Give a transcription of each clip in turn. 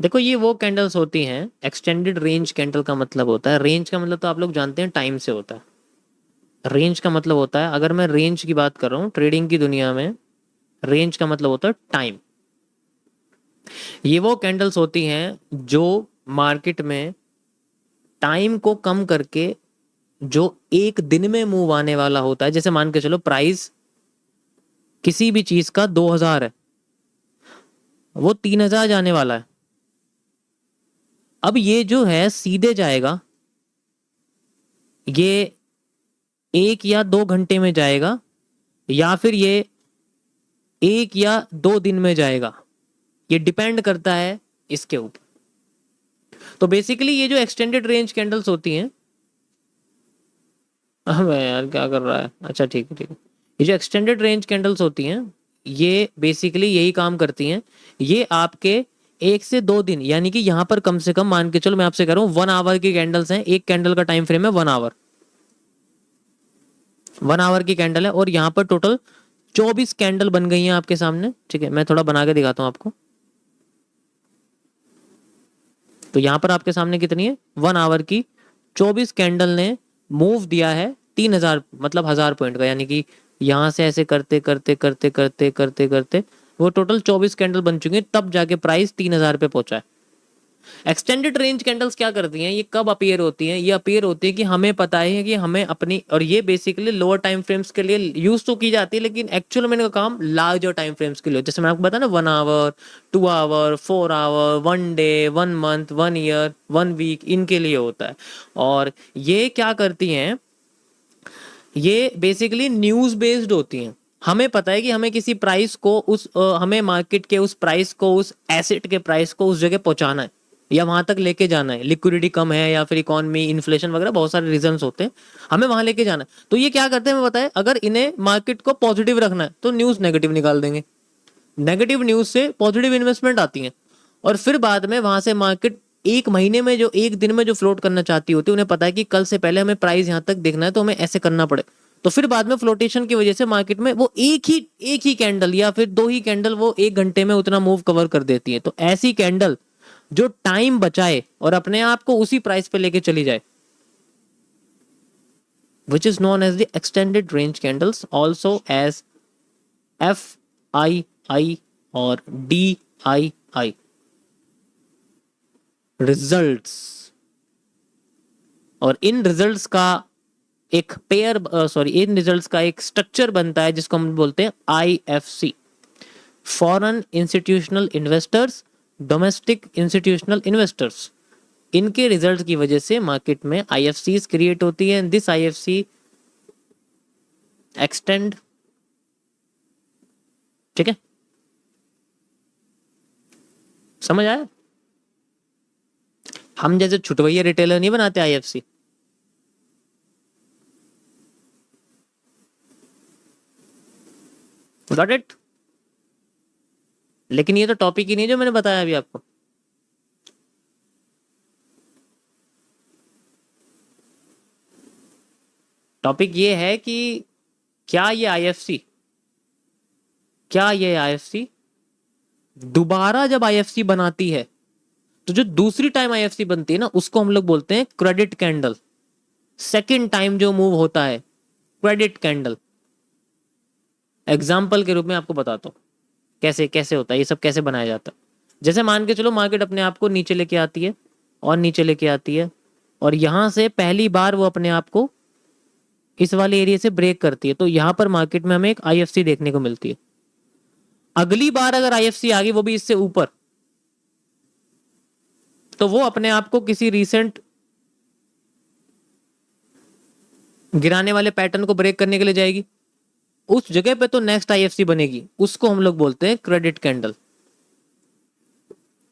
देखो ये वो कैंडल्स होती हैं, एक्सटेंडेड रेंज कैंडल का मतलब होता है, रेंज का मतलब तो आप लोग जानते हैं टाइम से होता है। रेंज का मतलब होता है, अगर मैं रेंज की बात कर रहा हूँ ट्रेडिंग की दुनिया में, रेंज का मतलब होता है टाइम। ये वो कैंडल्स होती हैं जो मार्केट में टाइम को कम करके जो एक दिन में मूव आने वाला होता है। जैसे मान के चलो प्राइस किसी भी चीज का 2000 है, वो 3000 जाने वाला है। अब ये जो है सीधे जाएगा, ये 1 या 2 घंटे में जाएगा, या फिर ये 1 या 2 दिन में जाएगा। ये डिपेंड करता है इसके ऊपर। तो बेसिकली ये जो एक्सटेंडेड रेंज कैंडल्स होती हैं, अबे यार क्या कर रहा है, अच्छा ठीक है ठीक है। ये जो एक्सटेंडेड रेंज कैंडल्स होती हैं, ये बेसिकली यही काम करती हैं। ये आपके 1 से 2 दिन, यानी कि यहाँ पर कम से कम मान के चलो मैं आपसे कह रहा हूँ 1 आवर की कैंडल्स हैं। एक कैंडल का टाइम फ्रेम है 1 आवर, 1 आवर की कैंडल है, और यहाँ पर टोटल 24 कैंडल बन गई हैं आपके सामने। ठीक है, मैं थोड़ा बना के दिखाता हूँ आपको। तो यहाँ पर आपके सामने कितनी है, 1 आवर की 24 कैंडल ने मूव दिया है 3000, मतलब 1000 पॉइंट का, यानी कि यहाँ से ऐसे करते करते करते करते करते करते वो टोटल 24 कैंडल बन चुकी है, तब जाके प्राइस 3000 पे पहुंचा है। एक्सटेंडेड रेंज कैंडल्स क्या करती हैं, ये कब अपीयर होती हैं, ये अपीयर होती है कि हमें पता है कि हमें अपनी, और ये बेसिकली लोअर टाइम फ्रेम्स के लिए यूज तो की जाती है, लेकिन एक्चुअल में इनका काम लार्जर टाइम फ्रेम्स के लिए होता है। जैसे मैंने आपको बताया ना, 1 hour, 2 hour, 4 hour, 1 day, 1 month, 1 year, 1 week, इनके लिए होता है। और ये क्या करती हैं, ये बेसिकली न्यूज बेस्ड होती हैं। हमें पता है कि हमें किसी प्राइस को हमें मार्केट के उस प्राइस को, उस एसेट के प्राइस को उस जगह पहुंचाना है या वहां तक लेके जाना है। लिक्विडिटी कम है या फिर इकोनॉमी, इन्फ्लेशन वगैरह बहुत सारे रीजंस होते हैं, हमें वहां लेके जाना है। तो ये क्या करते हैं हमें बताए, अगर इन्हें मार्केट को पॉजिटिव रखना है तो न्यूज नेगेटिव निकाल देंगे, नेगेटिव न्यूज से पॉजिटिव इन्वेस्टमेंट आती है, और फिर बाद में वहां से मार्केट एक महीने में जो, एक दिन में जो फ्लोट करना चाहती होती है, उन्हें पता है कि कल से पहले हमें प्राइस यहां तक देखना है तो हमें ऐसे करना पड़े। तो फिर बाद में फ्लोटेशन की वजह से मार्केट में वो एक ही कैंडल या फिर 2 ही कैंडल वो 1 घंटे में उतना मूव कवर कर देती है। तो ऐसी कैंडल जो टाइम बचाए और अपने आप को उसी प्राइस पे लेके चली जाए, which is known as the extended range candles, also as FII और DII, रिजल्ट्स। और इन रिजल्ट्स का एक पेयर, सॉरी, इन रिजल्ट्स का एक स्ट्रक्चर बनता है जिसको हम बोलते हैं IFC, foreign institutional investors, domestic institutional investors. इनके रिजल्ट की वजह से मार्केट में IFCs क्रिएट होती है। दिस IFC एक्सटेंड, ठीक है, समझ आया। हम जैसे छुटवैया रिटेलर नहीं बनाते IFC। Got it. लेकिन ये तो टॉपिक ही नहीं जो मैंने बताया अभी आपको। टॉपिक ये है कि क्या ये IFC, क्या ये IFC दोबारा जब IFC बनाती है, तो जो दूसरी टाइम IFC बनती है ना, उसको हम लोग बोलते हैं क्रेडिट कैंडल। सेकंड टाइम जो मूव होता है, क्रेडिट कैंडल। एग्जाम्पल के रूप में आपको बताता हूँ कैसे कैसे होता है, ये सब कैसे बनाया जाता है। जैसे मान के चलो मार्केट अपने आप को नीचे लेके आती है और नीचे लेके आती है, और यहां से पहली बार वो अपने आप को इस वाले एरिया से ब्रेक करती है, तो यहां पर मार्केट में हमें एक IFC देखने को मिलती है। अगली बार अगर IFC आ गई वो भी इससे ऊपर, तो वो अपने आप को किसी रीसेंट गिराने वाले पैटर्न को ब्रेक करने के लिए जाएगी। उस जगह पे तो नेक्स्ट IFC बनेगी, उसको हम लोग बोलते हैं क्रेडिट कैंडल।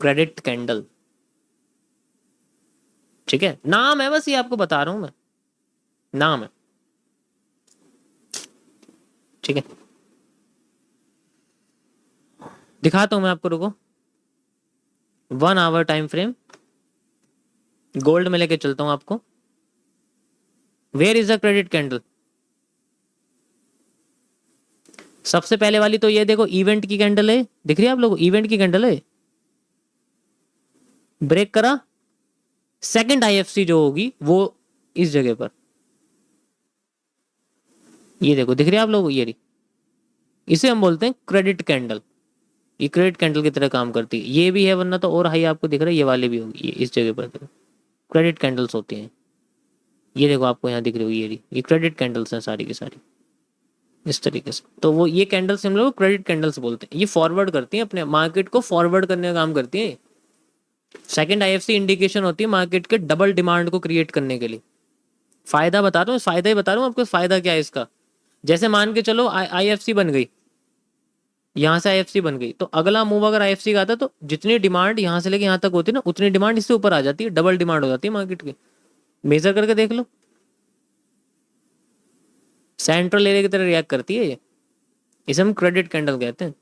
क्रेडिट कैंडल, ठीक है, नाम है बस, ये आपको बता रहा हूं मैं, नाम है, ठीक है। दिखाता हूं मैं आपको, रुको। 1 आवर टाइम फ्रेम, गोल्ड में लेके चलता हूं आपको। Where is the credit candle. सबसे पहले वाली तो ये देखो, इवेंट की कैंडल है, दिख रही है आप लोगों को, इवेंट की कैंडल है। ब्रेक करा, सेकंड आईएफसी जो होगी वो इस जगह पर, ये देखो दिख रही है आप लोगों को, ये रही, इसे हम बोलते हैं क्रेडिट कैंडल। ये क्रेडिट कैंडल की तरह काम करती है, ये भी है, वरना तो और हाई आपको दिख रहा है, ये वाले भी होगी, ये इस जगह पर देखो क्रेडिट कैंडल्स होती हैं। ये देखो आपको यहाँ दिख रही होगी, ये रही, ये क्रेडिट कैंडल्स हैं सारी की सारी इस तरीके से। तो वो ये कैंडल्स हम लोग क्रेडिट कैंडल्स बोलते हैं। ये फॉरवर्ड करती हैं, अपने मार्केट को फॉरवर्ड करने का काम करती हैं। सेकंड आईएफसी इंडिकेशन होती है मार्केट के डबल डिमांड को क्रिएट करने के लिए। फायदा बता रहा हूँ, फायदा ही बता रहा हूँ आपको, फायदा क्या है इसका। जैसे मान के चलो आईएफसी बन गई, यहाँ से आईएफसी बन गई, तो अगला मूव अगर आईएफसी का आता है तो जितनी डिमांड यहाँ से लेके यहाँ तक होती है ना, उतनी डिमांड इससे ऊपर आ जाती है, डबल डिमांड हो जाती है मार्केट की। मेजर करके देख लो, सेंट्रल एरिया की तरह रिएक्ट करती है ये, इसे हम क्रेडिट कैंडल कहते हैं।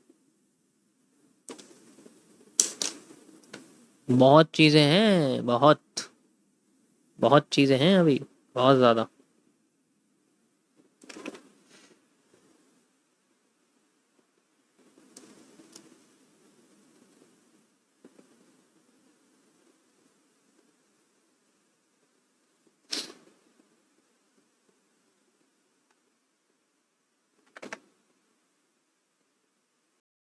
बहुत चीजें हैं, बहुत बहुत चीजें हैं अभी, बहुत ज्यादा।